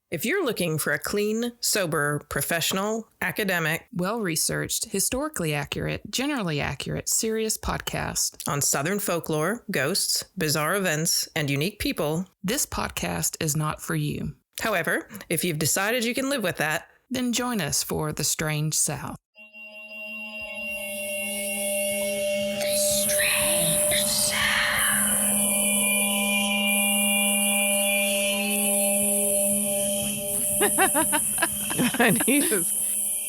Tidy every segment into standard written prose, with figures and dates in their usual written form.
If you're looking for a clean, sober, professional, academic, well-researched, historically accurate, generally accurate, serious podcast on Southern folklore, ghosts, bizarre events, and unique people, this podcast is not for you. However, if you've decided you can live with that, then join us for The Strange South. The Strange South. I need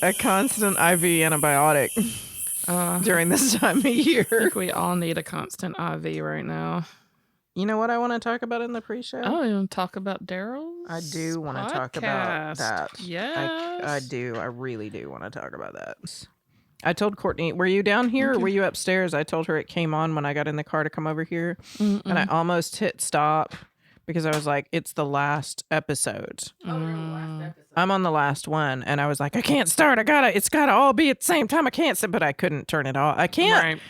a constant IV antibiotic during this time of year. I think we all need a constant IV right now. You know what I want to talk about in the pre-show? Oh, you want to talk about Daryl's I do want to talk about that. Yes. I do. I really do want to talk about that. I told Courtney, were you down here or were you upstairs? I told her it came on when I got in the car to come over here. And I almost hit stop because I was like, it's the last episode. I'm on the last one. And I was like, I can't start. It's got to all be at the same time. I can't. But I couldn't turn it off. I can't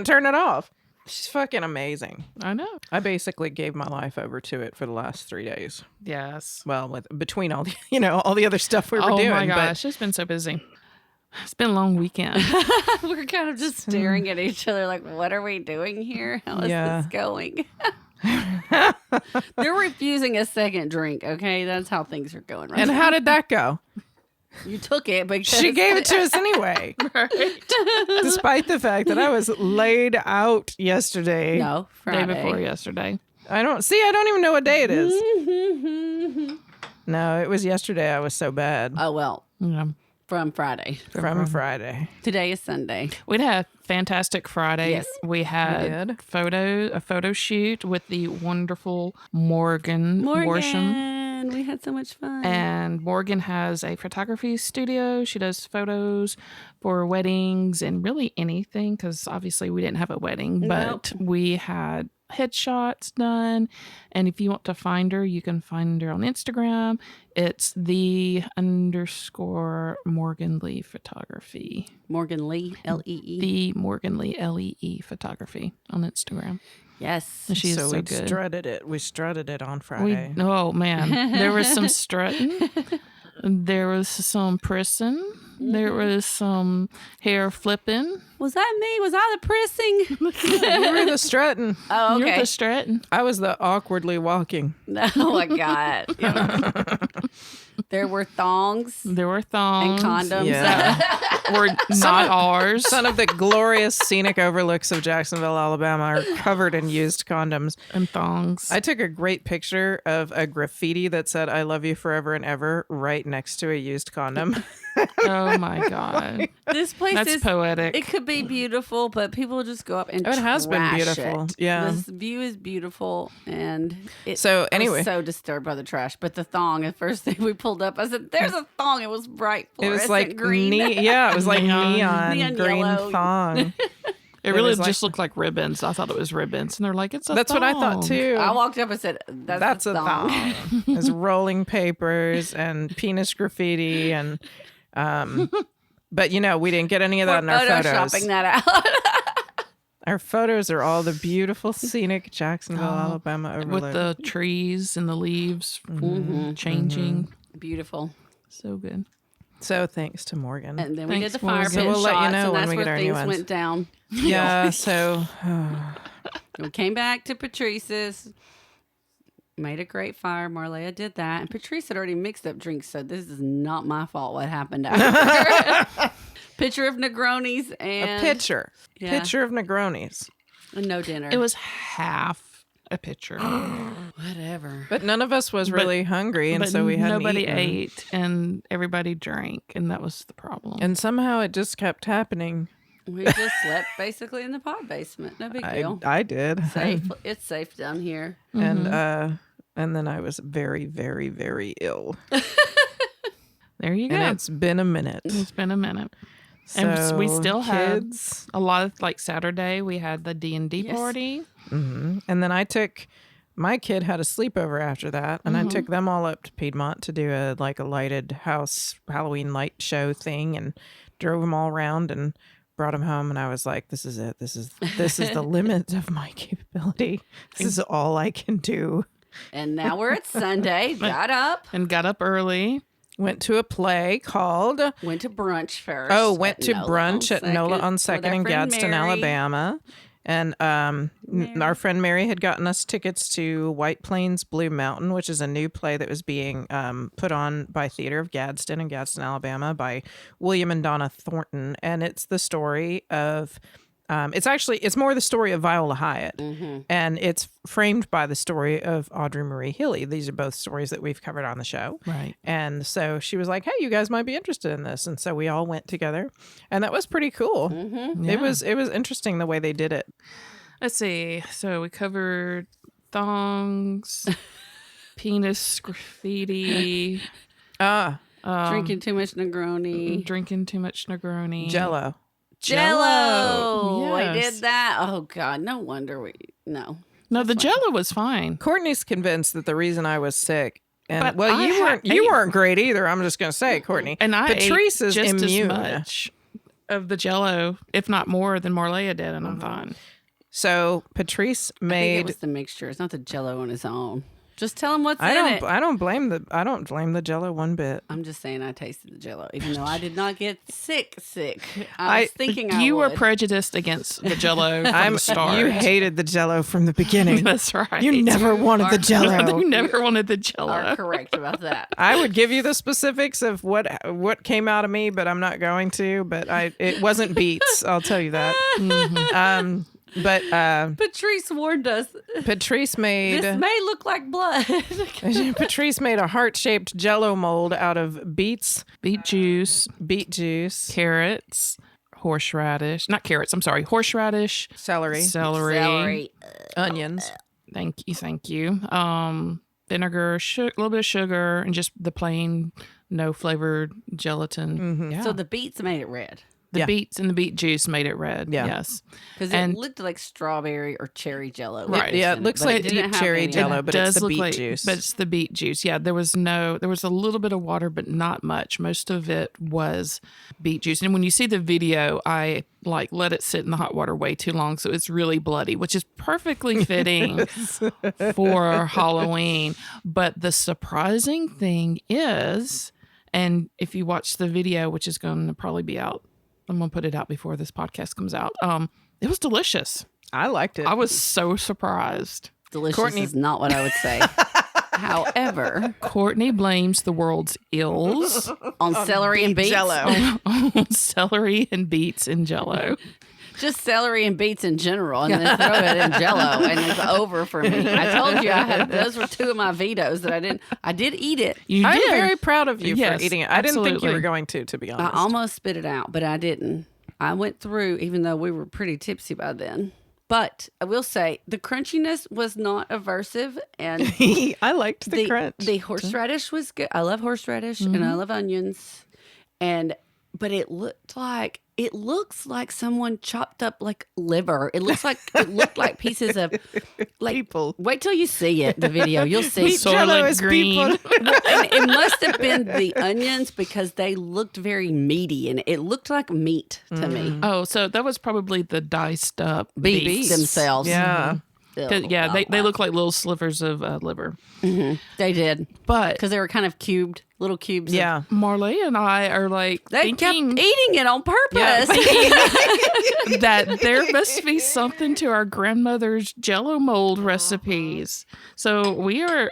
turn it off. She's fucking amazing. I know. I basically gave my life over to it for the last 3 days. Yes. Well, between all the, all the other stuff we were doing. Oh my gosh, it's been so busy. It's been a long weekend. We're kind of just staring at each other like, what are we doing here? How is this going? They're refusing a second drink, okay? That's how things are going right And now. how did that go? You took it because She gave it to us anyway. Right. Despite the fact that I was laid out yesterday. No, Friday. Day before yesterday. I don't even know what day it is. No, it was yesterday. I was so bad. Oh, well, Yeah. from Friday. From Friday. Today is Sunday. We'd had a fantastic Friday. Yes. We had did. a photo shoot with the wonderful Morgan Worsham. We had so much fun. And Morgan has a photography studio. She does photos for weddings and really anything because obviously we didn't have a wedding, but we had headshots done. And if you want to find her, you can find her on Instagram. It's _Morgan Lee Photography. Morgan Lee, L-E-E. The Morgan Lee, L-E-E Photography on Instagram. Yes. She's so we good. strutted it. We strutted it on Friday. Oh, man. There was some strutting. There was some pressing. There was some hair flipping. Was that me? Was I the pressing? You were the strutting. Oh, okay. You're the strutting. I was the awkwardly walking. Oh, my God. Yeah. There were thongs There were thongs. and condoms. Yeah. Were not ours. Some of the glorious scenic overlooks of Jacksonville, Alabama are covered in used condoms. And thongs. I took a great picture of a graffiti that said, I love you forever and ever, right next to a used condom. Oh, my God. This place That's is poetic. It could be beautiful, but people just go up and It has been trash beautiful. it. Yeah. This view is beautiful, and So, I anyway. was so disturbed by the trash. But the thong, the first thing we pulled up, I said, "There's a thong." It was bright It was fluorescent like green. it was like neon green yellow. thong. It really was like- just looked like ribbons. I thought it was ribbons. And they're like, it's a That's what I thought thong. too. I walked up and said, "That's a thong. There's rolling papers and penis graffiti and but we didn't get any of that in our photos. Photoshopping that out. Our photos are all the beautiful scenic Jacksonville, Alabama overlook. With the trees and the leaves changing. Beautiful. So good. So thanks to Morgan. And then we did Thanks, the fire Morgan. pit So we'll let you shots, know and when that's we where get our new things ones. went down. Yeah, so We came back to Patrice's, made a great fire. Marleah did that. And Patrice had already mixed up drinks, so this is not my fault what happened after. Picture of Negronis and... a pitcher. Yeah. Pitcher of Negronis. And no dinner. It was half a pitcher. Whatever. But none of us was really hungry, and But so we hadn't nobody eaten. ate, and everybody drank, and that was the problem. And somehow it just kept happening. We just slept basically in the pod basement. No big deal. I did. Safe. It's safe down here. And then I was very, very, very ill. There you go. And it's been a minute. It's been a minute. So, And we still have kids. a lot of, like Saturday, we had the D&D Yes. party. And then I took my kid had a sleepover after that, and I took them all up to Piedmont to do a lighted house Halloween light show thing, and drove them all around and brought them home. And I was like, "This is it. This is the limit of my capability. This is all I can do." And now we're at Sunday. Got up. And got up early. Went to a play called Went to brunch first. went to brunch at NOLA on 2nd in Gadsden, Alabama. And our friend Mary had gotten us tickets to White Plains Blue Mountain, which is a new play that was being put on by Theater of Gadsden in Gadsden, Alabama by William and Donna Thornton. And it's the story of, it's more the story of Viola Hyatt. And it's framed by the story of Audrey Marie Hilley. These are both stories that we've covered on the show. Right. And so she was like, hey, you guys might be interested in this. And so we all went together. And that was pretty cool. Yeah. It was interesting the way they did it. Let's see. So we covered thongs, penis graffiti, Drinking too much Negroni. drinking too much Negroni, Jello. Jello. Yes. We did that. Oh, God. No wonder no. No, the Jello was fine. Courtney's convinced that the reason I was sick, and But I you weren't great either. I'm just going to say, Courtney. And I Patrice ate is just immune. as much of the Jello, if not more, than Marleah did, and I'm fine. So Patrice I think it made. was the mixture. It's not the Jello on its own. Just tell him what's I in don't. it. I don't blame the Jello one bit. I'm just saying I tasted the Jello, even though I did not get sick. I was thinking You I were would. prejudiced against the Jello from the start. You hated the Jello from the beginning. That's right. You never wanted the Jello. You never wanted the are Jello. correct about that. I would give you the specifics of what came out of me, but I'm not going to. But it wasn't beets. I'll tell you that. But Patrice warned us. Patrice made. This may look like blood. Patrice made a heart-shaped Jello mold out of beets, Beet juice, carrots, horseradish. Not carrots, I'm sorry. Horseradish, celery, Celery. onions. Thank you. Vinegar, a little bit of sugar, and just the plain, no flavored gelatin. Yeah. So the beets made it red. The beets and the beet juice made it red. Yeah. Yes. Because it looked like strawberry or cherry Jello. Right. It looks like deep cherry Jello, but it's the beet juice. But it's the beet juice. Yeah, there was a little bit of water, but not much. Most of it was beet juice. And when you see the video, I let it sit in the hot water way too long, so it's really bloody, which is perfectly fitting for Halloween. But the surprising thing is, and if you watch the video, which is going to probably be out, I'm going to put it out before this podcast comes out. It was delicious. I liked it. I was so surprised. Delicious Courtney- is not what I would say. However, Courtney blames the world's ills on celery and beets. Jello. on celery and beets in Jello. Just celery and beets in general, and then throw it in Jello, and it's over for me. I told you those were two of my vetoes that I didn't. I did eat it. I'm did. very proud of you Yes, for eating it. I didn't think you absolutely. were going to be I honest. almost spit it out, but I didn't. I went through, even though we were pretty tipsy by then. But I will say the crunchiness was not aversive, and I liked the crunch. The horseradish was good. I love horseradish and I love onions, but it looks like someone chopped up like liver. It looked like pieces of People. Wait till you see it, the video. You'll see. Jello Soylent is Green. people. And it must have been the onions because they looked very meaty and it looked like meat to me. Oh, so that was probably the diced up Beets beets. themselves. Yeah. They look like little slivers of liver. They did. But Because they were kind of cubed, little cubes. Yeah. Marleah and I are They kept thinking eating it on purpose. that there must be something to our grandmother's Jello mold recipes. So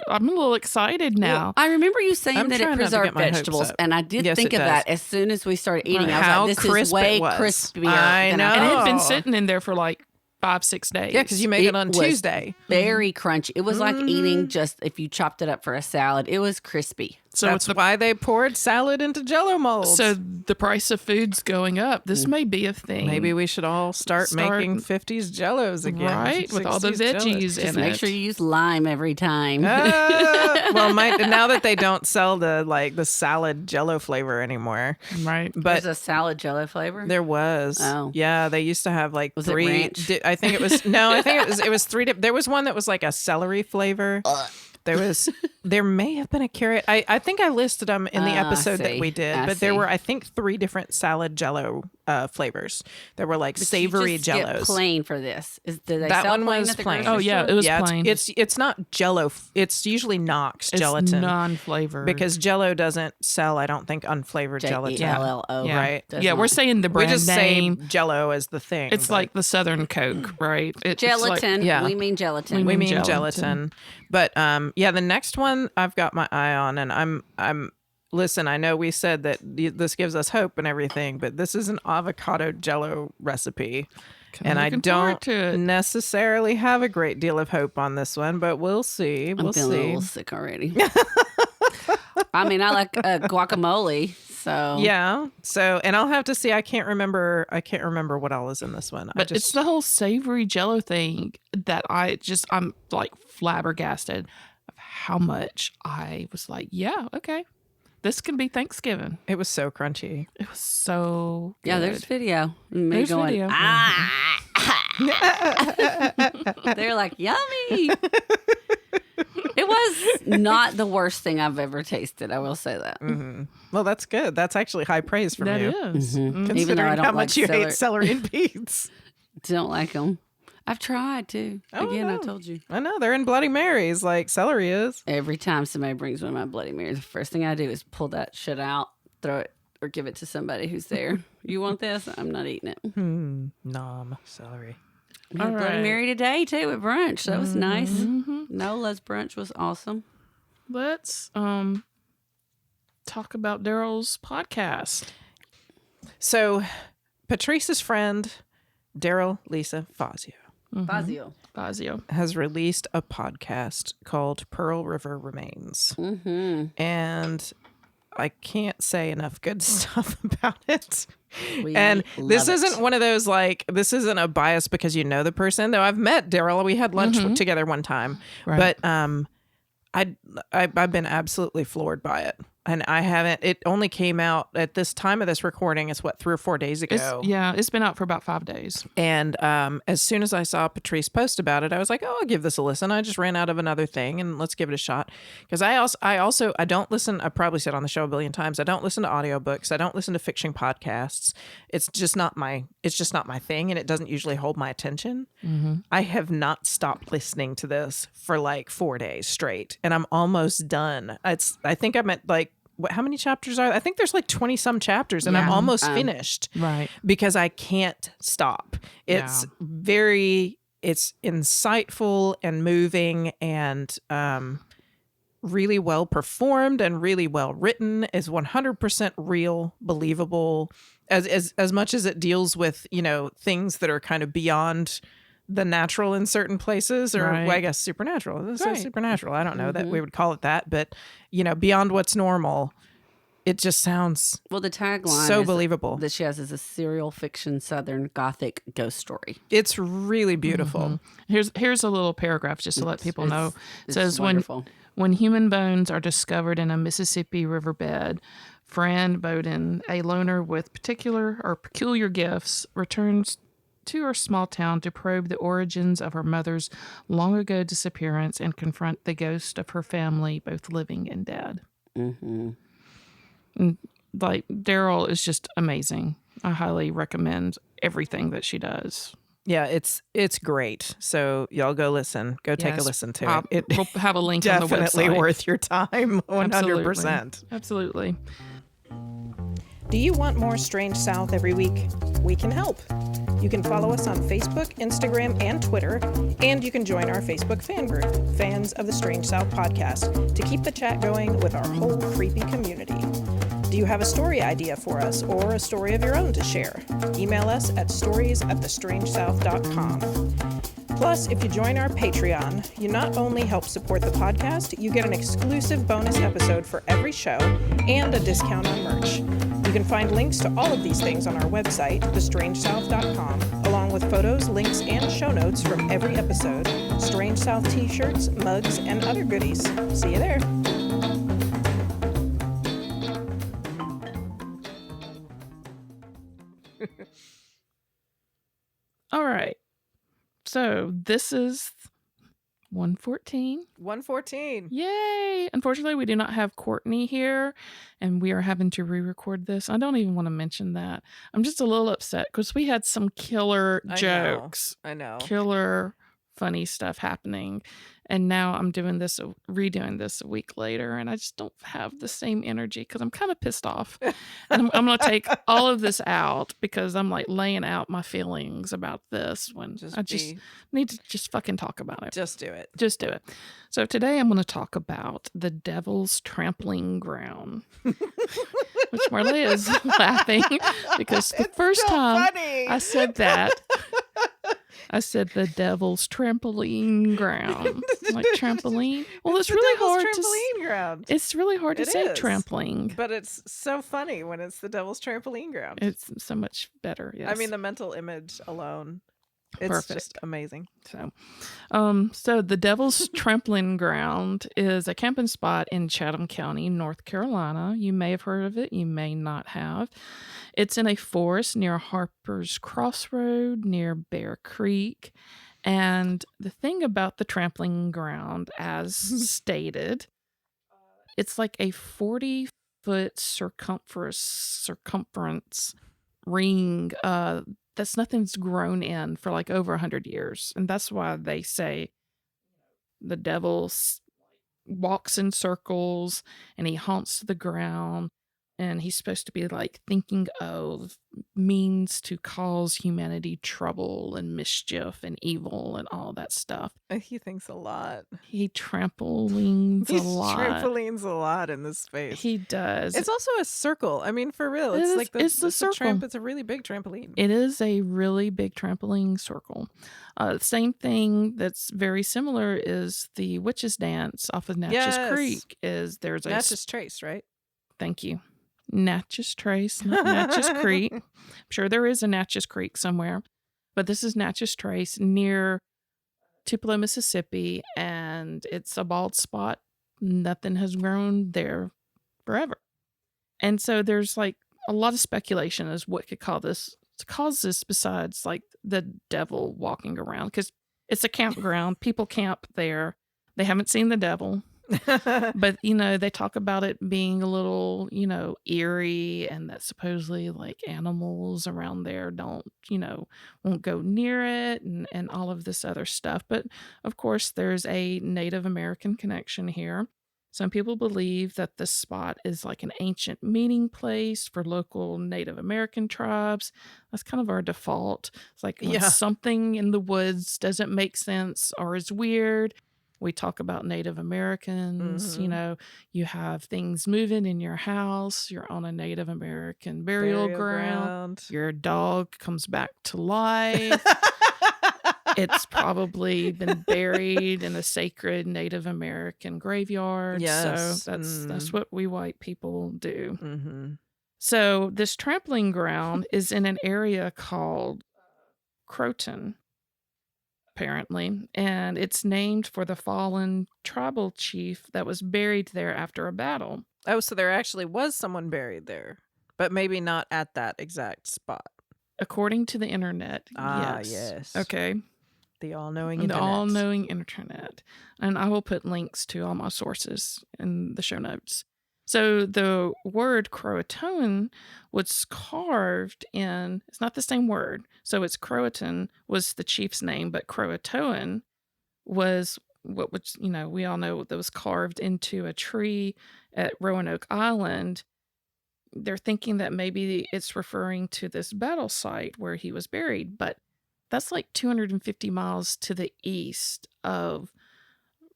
I'm a little excited now. I remember you saying I'm that it trying not to preserved get my hopes vegetables, up. and I did Yes, think it of does. that as soon as we started eating. I was How like, this crisp is way it was. crispier I than know. And it had been Oh. sitting in there for like 5-6 days. Yeah, because you make it on was Tuesday. Very crunchy. It was like eating just if you chopped it up for a salad. It was crispy. So That's why they poured salad into Jello molds. So the price of food's going up. This may be a thing. Maybe we should all start making 50s Jellos again. Right, with all the 60s Jellos. veggies Just in make it. sure you use lime every time. Well, now that they don't sell the salad Jello flavor anymore, Right. but There's a salad Jello flavor. there was. Oh. Yeah, they used to have like Was it three. ranch? I think it was no. I think it was three. There was one that was like a celery flavor. There may have been a carrot. I think I listed them in the episode that we did, but there were, I think, 3 different salad Jello flavors. There were like savory you just get Jellos. plain for this. Did they That sell one plain was at the plain. grocery Oh, yeah, store? it was plain. It's not Jello. It's usually Knox It's gelatin non-flavored. because Jello doesn't sell, I don't think, unflavored gelatin. Jello, Yeah. Right. Yeah, we're saying the We brand just name. say Jello as the thing. It's but like the Southern Coke, right? It's Gelatin. yeah. We mean gelatin. we mean gelatin. gelatin. But yeah, the next one I've got my eye on, and I'm listen, I know we said that this gives us hope and everything, but this is an avocado Jello recipe. And I don't necessarily have a great deal of hope on this one, but we'll see. I'm feeling a little sick already. I mean, I like guacamole, so Yeah. So, and I'll have to see. I can't remember what all is in this one. But it's the whole savory Jello thing that I'm like flabbergasted of how much I was like, yeah, okay, this can be Thanksgiving. It was so crunchy. It was so good. yeah. There's video. Me There's going, video. They're like yummy. It was not the worst thing I've ever tasted. I will say that. Mm-hmm. Well, that's good. That's actually high praise from That you. is. Considering Even though I don't how like much you hate celery and beets. Don't like them. I've tried to. Oh, Again, I no. told you. I know they're in Bloody Marys like celery is. Every time somebody brings one of my Bloody Marys, the first thing I do is pull that shit out, throw it, or give it to somebody who's there. You want this? I'm not eating it. Nom celery. We had All Bloody right. Mary today too at brunch. That was nice. Nola's brunch was awesome. Let's talk about Daryl's podcast. So, Patrice's friend, Daryl Lisa Fazio, Fazio. has released a podcast called Pearl River Remains. And I can't say enough good stuff about it. And this isn't one of those like, this isn't a bias because you know the person, though I've met Daryl. We had lunch together one time. Right. But I've been absolutely floored by it. And I haven't, it only came out at this time of this recording, it's what, 3 or 4 days ago. It's been out for about 5 days. And as soon as I saw Patrice post about it, I was like, oh, I'll give this a listen. I just ran out of another thing and let's give it a shot. Because I don't listen, I probably said on the show a billion times, I don't listen to audiobooks. I don't listen to fiction podcasts. It's just not my thing, and it doesn't usually hold my attention. I have not stopped listening to this for like 4 days straight, and I'm almost done. I think I'm at like, how many chapters are there? I think there's like 20 some chapters, and I'm almost finished. Right. Because I can't stop. It's it's insightful and moving and really well performed and really well written, is 100% real, believable, as much as it deals with, things that are kind of beyond the natural in certain places, or well, I guess supernatural. This is supernatural. I don't know that we would call it that, but beyond what's normal. It just sounds the tagline so believable that she has is a serial fiction Southern Gothic ghost story. It's really beautiful. Here's a little paragraph just to let people know. It says wonderful. when human bones are discovered in a Mississippi riverbed, Fran Bowden, a loner with peculiar gifts, returns to her small town to probe the origins of her mother's long ago disappearance and confront the ghost of her family, both living and dead. And, like, Daryl is just amazing. I highly recommend everything that she does. Yeah, it's great. So y'all go listen. Go take a listen to it. We'll have a link on the website. Definitely worth your time. 100%. Absolutely. Do you want more Strange South every week? We can help. You can follow us on Facebook, Instagram, and Twitter, and you can join our Facebook fan group, Fans of the Strange South Podcast, to keep the chat going with our whole creepy community. Do you have a story idea for us or a story of your own to share? Email us at stories@thestrangesouth.com. Plus, if you join our Patreon, you not only help support the podcast, you get an exclusive bonus episode for every show and a discount on merch. You can find links to all of these things on our website, thestrangesouth.com, along with photos, links, and show notes from every episode, Strange South t-shirts, mugs, and other goodies. See you there. All right. So this is 114. 114. Yay! Unfortunately, we do not have Courtney here, and we are having to re-record this. I don't even want to mention that. I'm just a little upset because we had some killer jokes. I know. Killer funny stuff happening. And now I'm redoing this a week later, and I just don't have the same energy because I'm kind of pissed off. And I'm going to take all of this out because I'm like laying out my feelings about this when I just need to just fucking talk about it. Just do it. Just do it. So today I'm going to talk about the Devil's Trampoline Ground, which Marleah is laughing because the first time I said that, I said the Devil's Trampoline Ground. Like trampoline. Well, it's really hard trampoline ground. It's really hard to say trampoline. But it's so funny when it's the Devil's Trampoline Ground. It's so much better, yes. I mean, the mental image alone. It's perfect. Just amazing. So the Devil's Trampoline Ground is a camping spot in Chatham County, North Carolina. You may have heard of it. You may not have. It's in a forest near Harper's Crossroad, near Bear Creek. And the thing about the trampoline ground, as stated, it's like a 40-foot circumference ring that's nothing's grown in for like over 100 years. And that's why they say the devil walks in circles and he haunts the ground. And he's supposed to be like thinking of means to cause humanity trouble and mischief and evil and all that stuff. He thinks a lot. He trampolines a lot. He trampolines a lot in this space. He does. It's also a circle. I mean, for real. It's the circle. It's a really big trampoline. It is a really big trampoline circle. Same thing that's very similar is the Witches Dance off of Natchez Creek. There's a Natchez Trace, right? Thank you. Natchez Trace, not Natchez Creek. I'm sure there is a Natchez Creek somewhere, but this is Natchez Trace near Tupelo, Mississippi, and it's a bald spot. Nothing has grown there forever. And so there's like a lot of speculation as what could cause this besides like the devil walking around, because it's a campground. People camp there. They haven't seen the devil. But, they talk about it being a little, eerie, and that supposedly like animals around there won't go near it and all of this other stuff. But of course, there's a Native American connection here. Some people believe that this spot is like an ancient meeting place for local Native American tribes. That's kind of our default. It's like when something in the woods doesn't make sense or is weird, we talk about Native Americans. Mm-hmm. You have things moving in your house. You're on a Native American burial ground. Your dog comes back to life. It's probably been buried in a sacred Native American graveyard. Yes. So that's what we white people do. Mm-hmm. So this trampoline ground is in an area called Croton, apparently, and it's named for the fallen tribal chief that was buried there after a battle. Oh, so there actually was someone buried there, but maybe not at that exact spot. According to the internet, yes. Okay. The all-knowing internet. The all-knowing internet. And I will put links to all my sources in the show notes. So the word Croatoan was carved in, it's not the same word. So it's Croatan was the chief's name, but Croatoan was what was, we all know that was carved into a tree at Roanoke Island. They're thinking that maybe it's referring to this battle site where he was buried, but that's like 250 miles to the east of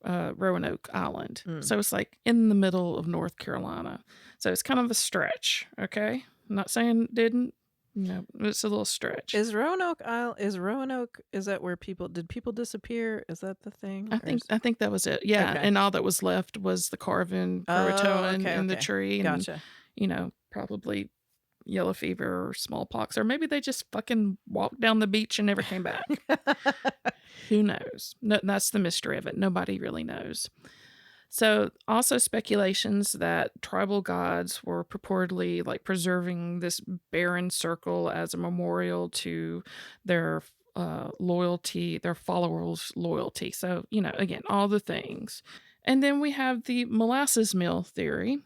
Roanoke Island. So it's like in the middle of North Carolina. So it's kind of a stretch, okay? I'm not saying it didn't. It's a little stretch. Is Roanoke Island, is that where did people disappear? Is that the thing? I think that was it. Yeah. Okay. And all that was left was the carving Croatoan in the tree. Gotcha. And, probably yellow fever or smallpox, or maybe they just fucking walked down the beach and never came back. Who knows? No, that's the mystery of it. Nobody really knows. So also speculations that tribal gods were purportedly like preserving this barren circle as a memorial to their loyalty, their followers' loyalty. So, again, all the things. And then we have the molasses mill theory,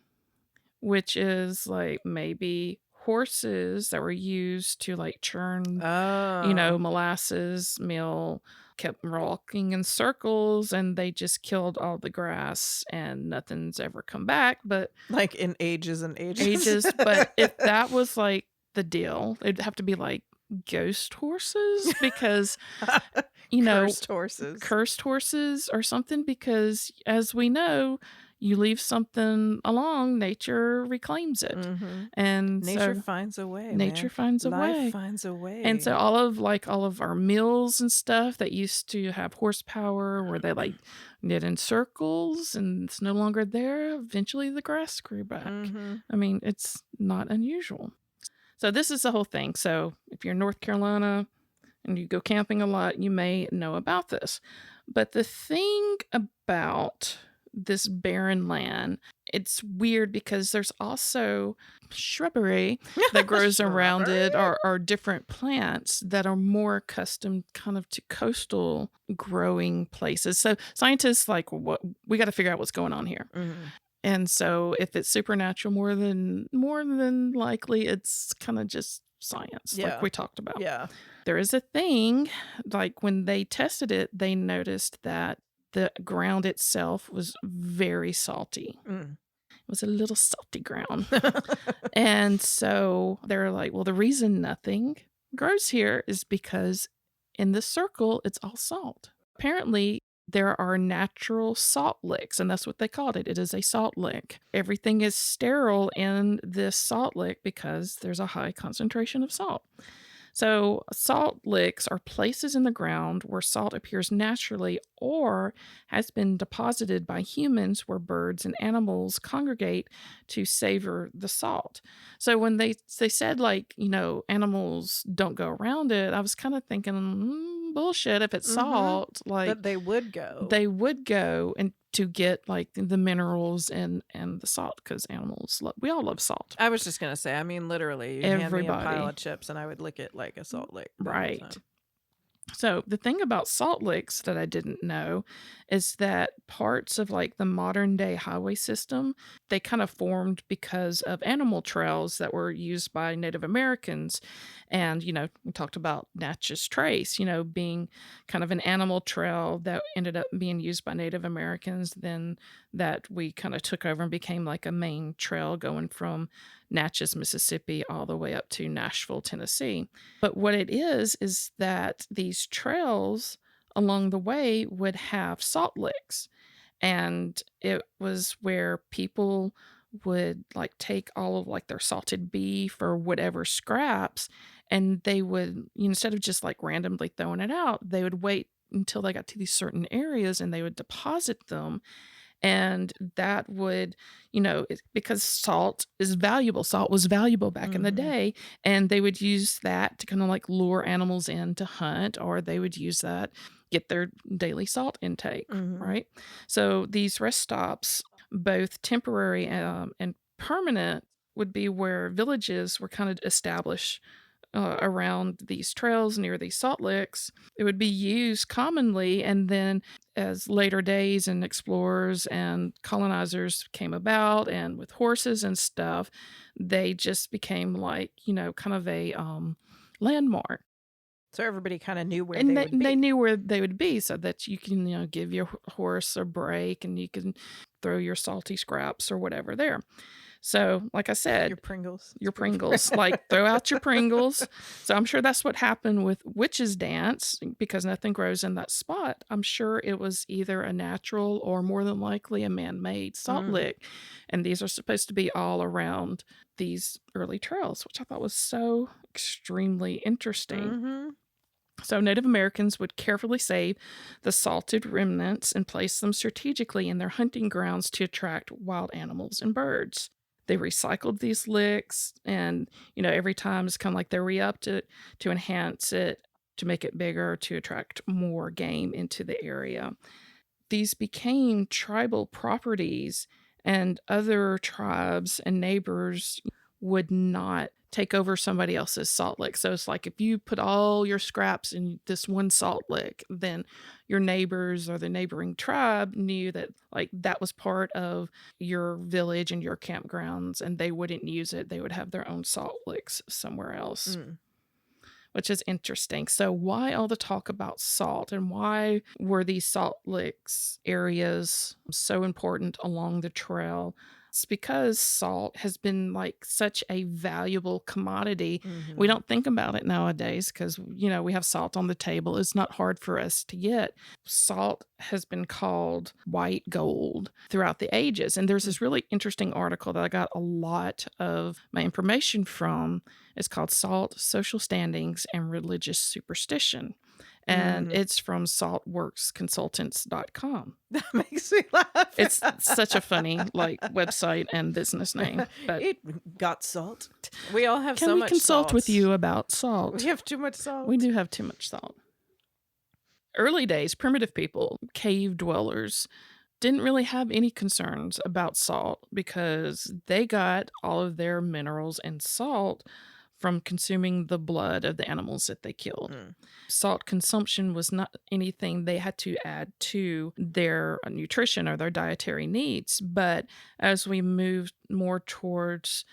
which is like maybe horses that were used to like churn, molasses mill kept walking in circles and they just killed all the grass and nothing's ever come back. But like in ages and ages. But if that was like the deal, it'd have to be like ghost horses because, cursed horses or something, because as we know, you leave something along, nature reclaims it. And nature finds a way. Nature finds a way. Life finds a way. And so all of our mills and stuff that used to have horsepower where they like knit in circles and it's no longer there, eventually the grass grew back. I mean, it's not unusual. So this is the whole thing. So if you're in North Carolina and you go camping a lot, you may know about this. But the thing about this barren land, it's weird because there's also shrubbery that grows around it, or different plants that are more accustomed kind of to coastal growing places. So scientists we got to figure out what's going on here. And so if it's supernatural, more than likely it's kind of just science, like we talked about. Yeah. There is a thing, like when they tested it, they noticed that the ground itself was very salty. It was a little salty ground. And so they're like, well, the reason nothing grows here is because in the circle, it's all salt. Apparently, there are natural salt licks, and that's what they called it. It is a salt lick. Everything is sterile in this salt lick because there's a high concentration of salt. So salt licks are places in the ground where salt appears naturally or has been deposited by humans where birds and animals congregate to savor the salt. So when they said animals don't go around it, I was kind of thinking, bullshit, if it's salt, but they would go. They would go and to get like the minerals and the salt, because animals we all love salt. I was just gonna say, I mean, literally, you hand me a pile of chips and I would lick it like a salt lick. Right. So the thing about salt licks that I didn't know is that parts of like the modern day highway system, they kind of formed because of animal trails that were used by Native Americans. And, we talked about Natchez Trace, being kind of an animal trail that ended up being used by Native Americans, then that we kind of took over and became like a main trail going from Natchez, Mississippi, all the way up to Nashville, Tennessee. But what it is that these trails along the way would have salt licks. And it was where people would like take all of like their salted beef or whatever scraps, and they would, instead of just like randomly throwing it out, they would wait until they got to these certain areas and they would deposit them. And that would, because salt is valuable. Salt was valuable back in the day. And they would use that to kind of like lure animals in to hunt, or they would use that, get their daily salt intake, right? So these rest stops, both temporary and permanent, would be where villages were kind of established around these trails near these salt licks. It would be used commonly, and then as later days and explorers and colonizers came about, and with horses and stuff, they just became like, kind of a landmark. So everybody kind of knew where and they would be. They knew where they would be, so that you can, give your horse a break and you can throw your salty scraps or whatever there. So, like I said, your Pringles, like throw out your Pringles. So I'm sure that's what happened with Witch's Dance, because nothing grows in that spot. I'm sure it was either a natural or more than likely a man-made salt lick. And these are supposed to be all around these early trails, which I thought was so extremely interesting. So Native Americans would carefully save the salted remnants and place them strategically in their hunting grounds to attract wild animals and birds. They recycled these licks, and, every time it's kind of like they re-upped it to enhance it, to make it bigger, to attract more game into the area. These became tribal properties, and other tribes and neighbors would not take over somebody else's salt lick. So it's like if you put all your scraps in this one salt lick, then your neighbors or the neighboring tribe knew that like that was part of your village and your campgrounds, and they wouldn't use it. They would have their own salt licks somewhere else. Which is interesting. So why all the talk about salt, and why were these salt licks areas so important along the trail? It's because salt has been like such a valuable commodity. We don't think about it nowadays because, you know, we have salt on the table. It's not hard for us to get. Salt has been called white gold throughout the ages. And there's this really interesting article that I got a lot of my information from. It's called Salt, Social Standings, and Religious Superstition. And it's from saltworksconsultants.com. That makes me laugh. It's such a funny like website and business name. But It got salt. We all have can so we much consult salt. with you about salt? We have too much salt. We do have too much salt. Early days, primitive people, cave dwellers, didn't really have any concerns about salt because they got all of their minerals and salt from consuming the blood of the animals that they killed. Salt consumption was not anything they had to add to their nutrition or their dietary needs. But as we moved more towards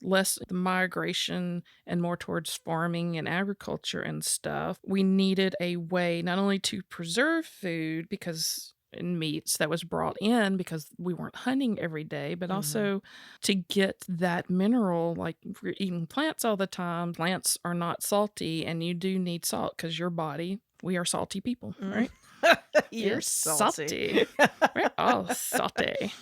less migration and more towards farming and agriculture and stuff, we needed a way not only to preserve food because and meats that was brought in because we weren't hunting every day, but also to get that mineral. Like if you're eating plants all the time, plants are not salty, and you do need salt because your body, we are salty people, right? You're salty. We're all salty.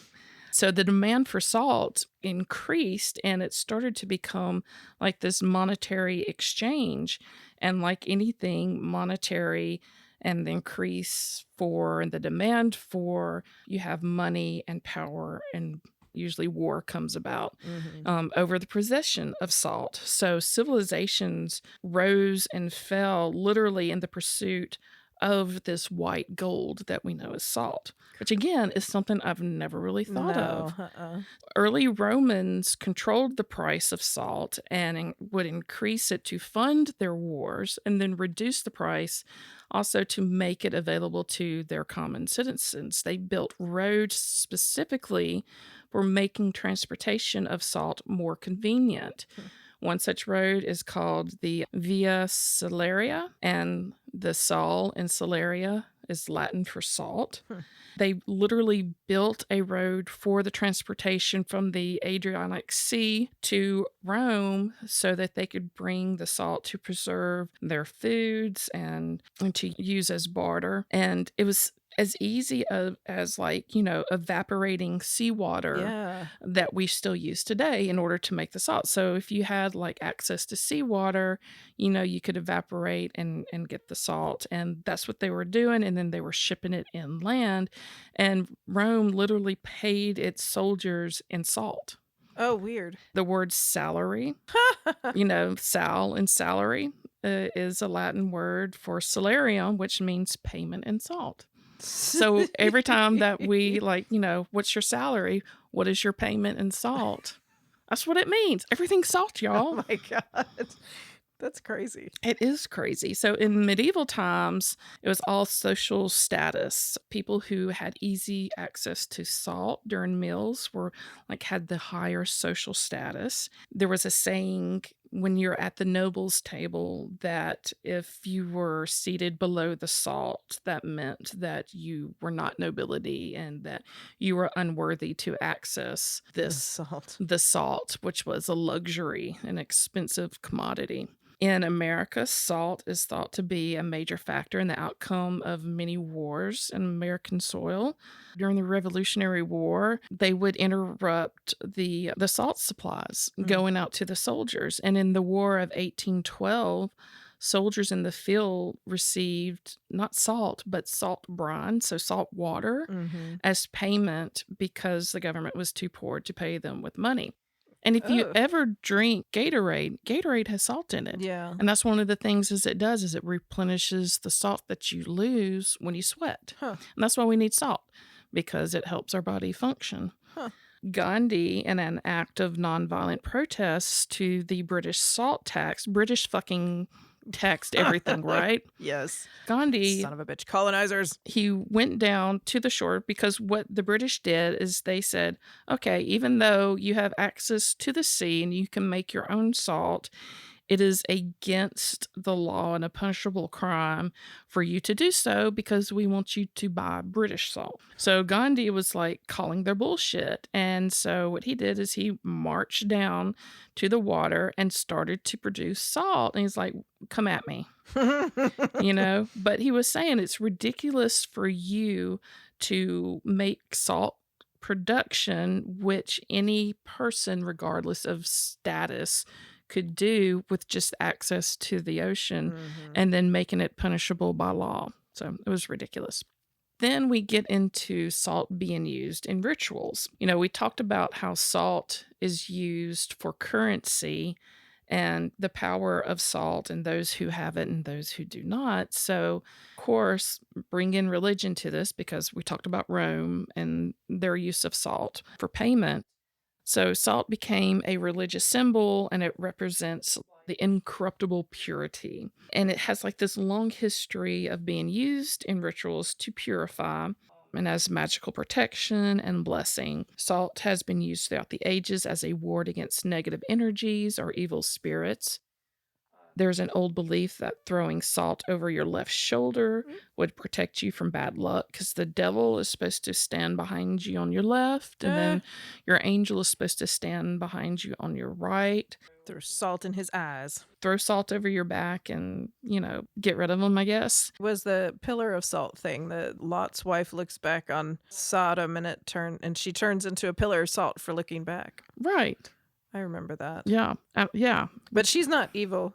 So the demand for salt increased, and it started to become like this monetary exchange. And like anything monetary and the increase for and the demand for, you have money and power, and usually war comes about over the possession of salt. So civilizations rose and fell literally in the pursuit of this white gold that we know as salt, which again is something I've never really thought of. Early Romans controlled the price of salt and would increase it to fund their wars, and then reduce the price also to make it available to their common citizens. They built roads specifically for making transportation of salt more convenient. One such road is called the Via Salaria, and the Sal in Salaria is Latin for salt. They literally built a road for the transportation from the Adriatic Sea to Rome so that they could bring the salt to preserve their foods and to use as barter. And it was as easy as like, you know, evaporating seawater that we still use today in order to make the salt. So if you had like access to seawater, you know, you could evaporate and get the salt. And that's what they were doing. And then they were shipping it inland. And Rome literally paid its soldiers in salt. Oh, weird. The word salary, you know, sal and salary is a Latin word for salarium, which means payment in salt. So every time that we like, you know, what's your salary? What is your payment in salt? That's what it means. Everything's salt, y'all. Oh my God. That's crazy. It is crazy. So in medieval times, it was all social status. People who had easy access to salt during meals were like had the higher social status. There was a saying when you're at the nobles' table that if you were seated below the salt, that meant that you were not nobility and that you were unworthy to access the salt, which was a luxury, an expensive commodity. In America, salt is thought to be a major factor in the outcome of many wars in American soil. During the Revolutionary War, they would interrupt the salt supplies going out to the soldiers. And in the War of 1812, soldiers in the field received not salt, but salt brine, so salt water, as payment because the government was too poor to pay them with money. And if you ever drink Gatorade has salt in it. Yeah. And that's one of the things it does is it replenishes the salt that you lose when you sweat. And that's why we need salt, because it helps our body function. Gandhi, in an act of nonviolent protest to the British salt tax, British fucking taxed everything, right? Yes. Gandhi, Son of a bitch. Colonizers. he went down to the shore because what the British did is they said, okay, even though you have access to the sea and you can make your own salt, it is against the law and a punishable crime for you to do so because we want you to buy British salt. So Gandhi was like calling their bullshit. And so what he did is he marched down to the water and started to produce salt. And he's like, come at me, but he was saying it's ridiculous for you to make salt production, which any person, regardless of status, could do with just access to the ocean, and then making it punishable by law. So it was ridiculous. Then we get into salt being used in rituals. We talked about how salt is used for currency and the power of salt and those who have it and those who do not. So, of course, bring in religion to this because we talked about Rome and their use of salt for payment. So salt became a religious symbol, and it represents the incorruptible purity. And it has like this long history of being used in rituals to purify and as magical protection and blessing. Salt has been used throughout the ages as a ward against negative energies or evil spirits. There's an old belief that throwing salt over your left shoulder would protect you from bad luck because the devil is supposed to stand behind you on your left, and then your angel is supposed to stand behind you on your right. Throw salt in his eyes. Throw salt over your back and, get rid of them, I guess. Was the pillar of salt thing that Lot's wife looks back on Sodom and she turns into a pillar of salt for looking back. Right. I remember that. Yeah. Yeah. But she's not evil.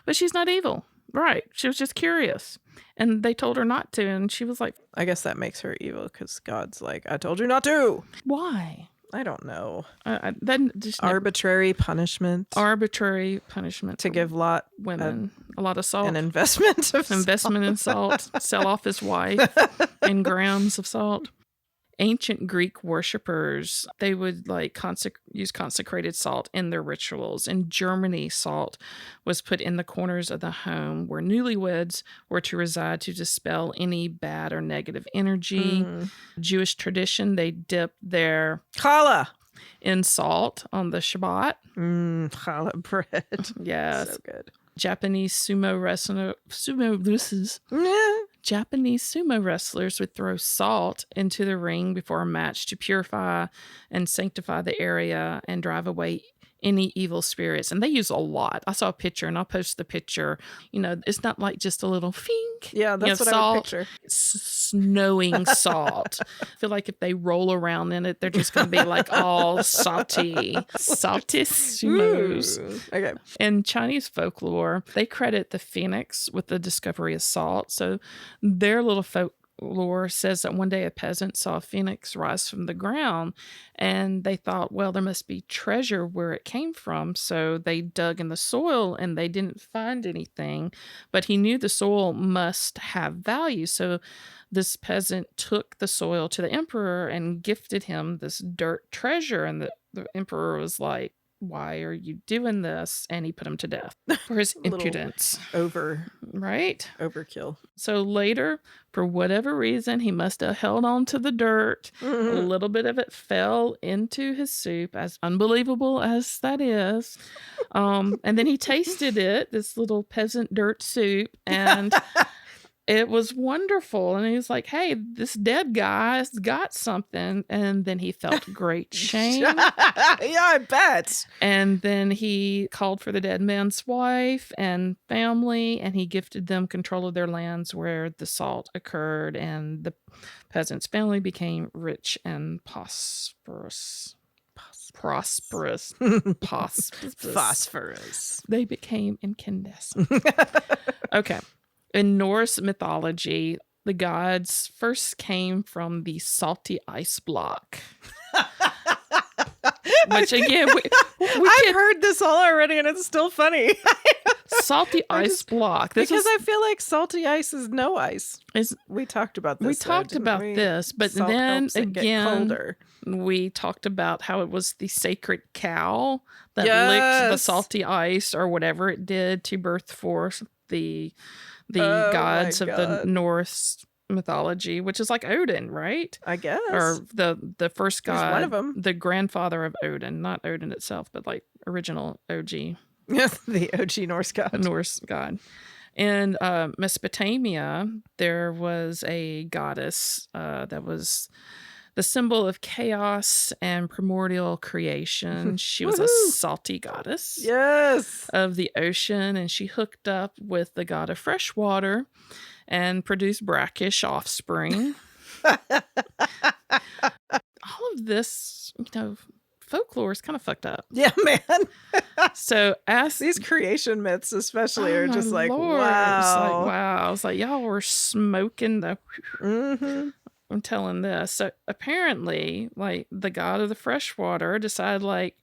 But she's not evil. Right. She was just curious. And they told her not to. And she was like, I guess that makes her evil because God's like, I told you not to. Why? I don't know. Arbitrary punishment. Arbitrary punishment to give Lot women a lot of salt. An investment in salt. Sell off his wife in grams of salt. Ancient Greek worshippers, they would use consecrated salt in their rituals. In Germany, salt was put in the corners of the home where newlyweds were to reside to dispel any bad or negative energy. Jewish tradition, they dipped their challah in salt on the Shabbat. Challah bread. Yes. So good. Japanese sumo wrestlers would throw salt into the ring before a match to purify and sanctify the area and drive away any evil spirits. And they use a lot. I saw a picture, and I'll post the picture. It's not like just a little fink. Yeah, that's what salt, I would picture. Snowing salt. I feel like if they roll around in it, they're just going to be like all salty sumos. Okay. In Chinese folklore, they credit the phoenix with the discovery of salt. So their little folklore says that one day a peasant saw a phoenix rise from the ground, and they thought, well, there must be treasure where it came from. So they dug in the soil and they didn't find anything, but he knew the soil must have value. So this peasant took the soil to the emperor and gifted him this dirt treasure. And the emperor was like, why are you doing this? And he put him to death for his impudence. Overkill. So later, for whatever reason, he must have held on to the dirt. A little bit of it fell into his soup, as unbelievable as that is. And then he tasted it, this little peasant dirt soup, and it was wonderful. And he was like, hey, this dead guy's got something. And then he felt great shame. Yeah, I bet. And then he called for the dead man's wife and family, and he gifted them control of their lands where the salt occurred. And the peasant's family became rich and prosperous. Phosphorus. They became incandescent. Okay. In Norse mythology, the gods first came from the salty ice block. Which again, I've heard this all already, and it's still funny. salty ice block. Because I feel like salty ice is no ice. We talked about this. We talked about this, but Salt then helps it get again, colder. we talked about how it was the sacred cow that licked the Yes. salty ice or whatever it did to birth forth the Oh gods my of the God. Norse mythology, which is like Odin, right? I guess. Or the first He's god, one of 'em. the grandfather of Odin, not Odin itself, but like original OG The OG Norse god. Norse god. In Mesopotamia, there was a goddess that was the symbol of chaos and primordial creation. She was a Woohoo. salty goddess Yes. of the ocean, and she hooked up with the god of fresh water and produced brackish offspring. All of this, folklore is kind of fucked up. Yeah, man. So as These creation myths especially are my just like, Lord, wow. it's like, wow. I was like, y'all were smoking the Mm-hmm. I'm telling this. So apparently, like the god of the freshwater decided like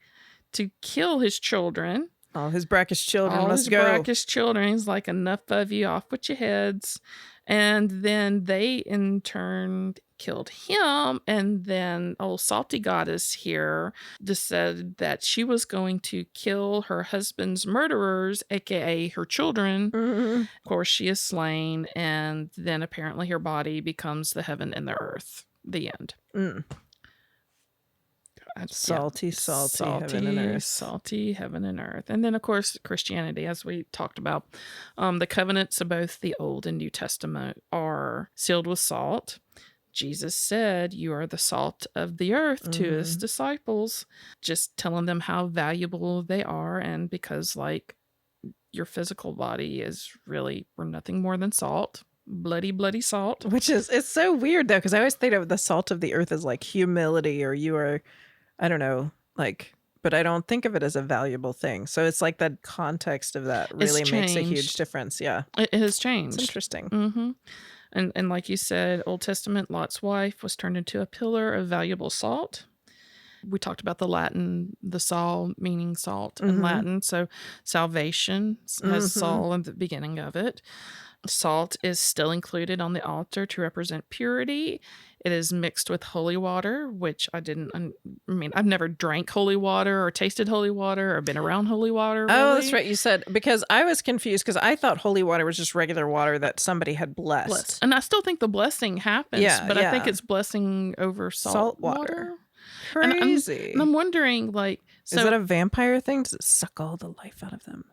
to kill his children. All his brackish children All must his go. brackish children. He's like, enough of you, off with your heads. And then they in turn killed him. And then old salty goddess here decided that she was going to kill her husband's murderers, aka her children. Mhm. Of course, she is slain, and then apparently her body becomes the heaven and the earth. The end. Mm. Salty, heaven and earth. Salty heaven and earth. And then, of course, Christianity, as we talked about. The covenants of both the Old and New Testament are sealed with salt. Jesus said, "You are the salt of the earth," to his disciples, just telling them how valuable they are. And because, like, your physical body is really, we're nothing more than salt. Bloody salt. Which is, it's so weird though, because I always think of the salt of the earth as like humility, or you are, I don't know, like, but I don't think of it as a valuable thing. So it's like the context of that really makes a huge changed. difference. Yeah. It has changed. It's interesting. Mm-hmm. And like you said, Old Testament, Lot's wife was turned into a pillar of valuable salt. We talked about the Latin, the Sol meaning salt in Latin. So salvation has Sol in the beginning of it. Salt is still included on the altar to represent purity. It is mixed with holy water, which I've never drank holy water or tasted holy water or been around holy water. Really. Oh, that's right. You said, because I was confused because I thought holy water was just regular water that somebody had blessed. And I still think the blessing happens, Yeah, but I think yeah. it's blessing over salt water. Crazy. And I'm wondering, like, so is that a vampire thing? Does it suck all the life out of them?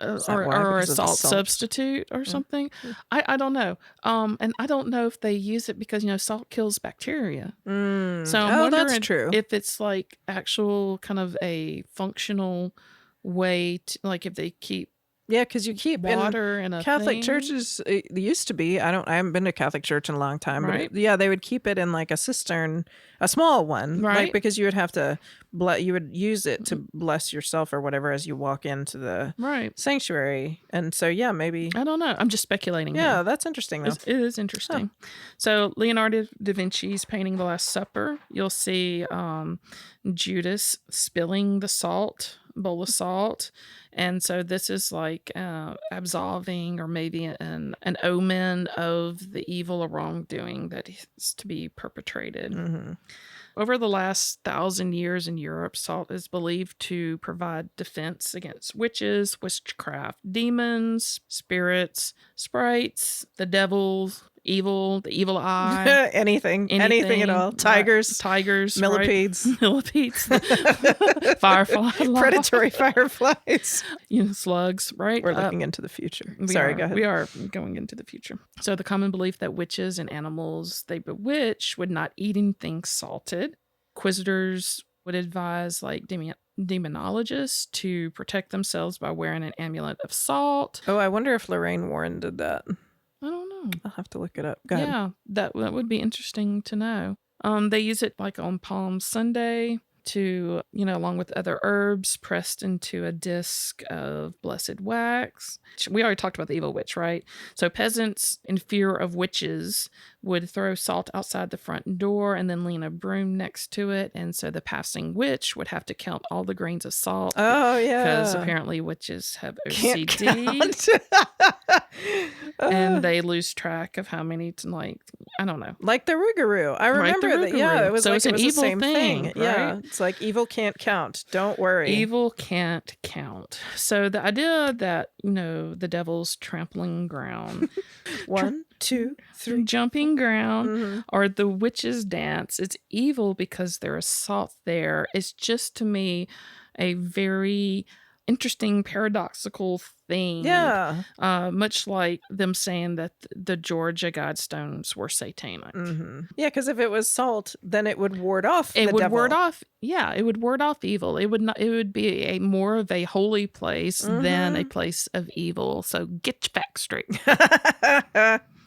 Is that why? or a Because of the salt salt? substitute or something? I don't know. And I don't know if they use it because salt kills bacteria. So I'm wondering that's true. if it's like actual kind of a functional way to, like, if they keep Yeah, because you keep water in a Catholic thing. churches. It used to be. I haven't been to Catholic church in a long time, Right. but yeah, they would keep it in like a cistern, a small one, Right. like, because you would have to you would use it to bless yourself or whatever as you walk into the Right. sanctuary, and so yeah, maybe. I don't know. I'm just speculating. Yeah, here. that's interesting though. It is interesting. So Leonardo da Vinci's painting The Last Supper, you'll see Judas spilling the bowl of salt. And so this is like absolving, or maybe an omen of the evil or wrongdoing that is to be perpetrated. Mm-hmm. Over the last 1,000 years in Europe, salt is believed to provide defense against witches, witchcraft, demons, spirits, sprites, the devil, the evil eye, anything at all. Tigers, right? millipedes, Millipedes, firefly, predatory fireflies. Slugs, right? We're looking into the future. We Sorry, are, go ahead. We are going into the future. So the common belief that witches and animals they bewitch would not eat anything salted. Inquisitors would advise like demonologists to protect themselves by wearing an amulet of salt. Oh, I wonder if Lorraine Warren did that. I don't know. I'll have to look it up. Go ahead. Yeah, that would be interesting to know. They use it like on Palm Sunday to, along with other herbs, pressed into a disc of blessed wax. We already talked about the evil witch, right? So peasants in fear of witches would throw salt outside the front door and then lean a broom next to it. And so the passing witch would have to count all the grains of salt. Oh, yeah. Because apparently witches have Can't OCD. count. And they lose track of how many, I don't know. Like the Rougarou. I remember that. Yeah, Rougarou. it was So like it's it an was evil the same thing. thing, Yeah, right? it's like evil can't count. Don't worry. Evil can't count. So the idea that, the devil's trampling ground, 1, 2, 3. jumping ground, Mm-hmm. or the witch's dance, it's evil because there is salt there. It's just, to me, a very interesting paradoxical thing. Yeah. Much like them saying that the Georgia Guidestones were satanic. Mm-hmm. Yeah, because if it was salt, then it would ward off It the would devil. ward off. Yeah, it would ward off evil. It would not. It would be a more of a holy place than a place of evil. So get your facts straight.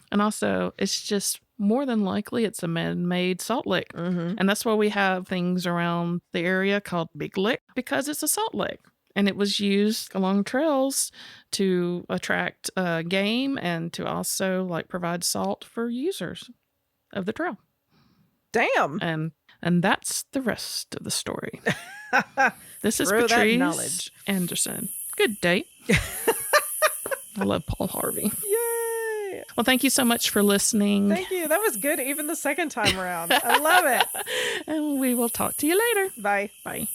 And also, it's just more than likely it's a man-made salt lick, and that's why we have things around the area called Big Lick, because it's a salt lick. And it was used along trails to attract game and to also provide salt for users of the trail. Damn. And that's the rest of the story. This is Throw that Patrice knowledge. Anderson. Good day. I love Paul Harvey. Yay. Well, thank you so much for listening. Thank you. That was good even the second time around. I love it. And we will talk to you later. Bye. Bye.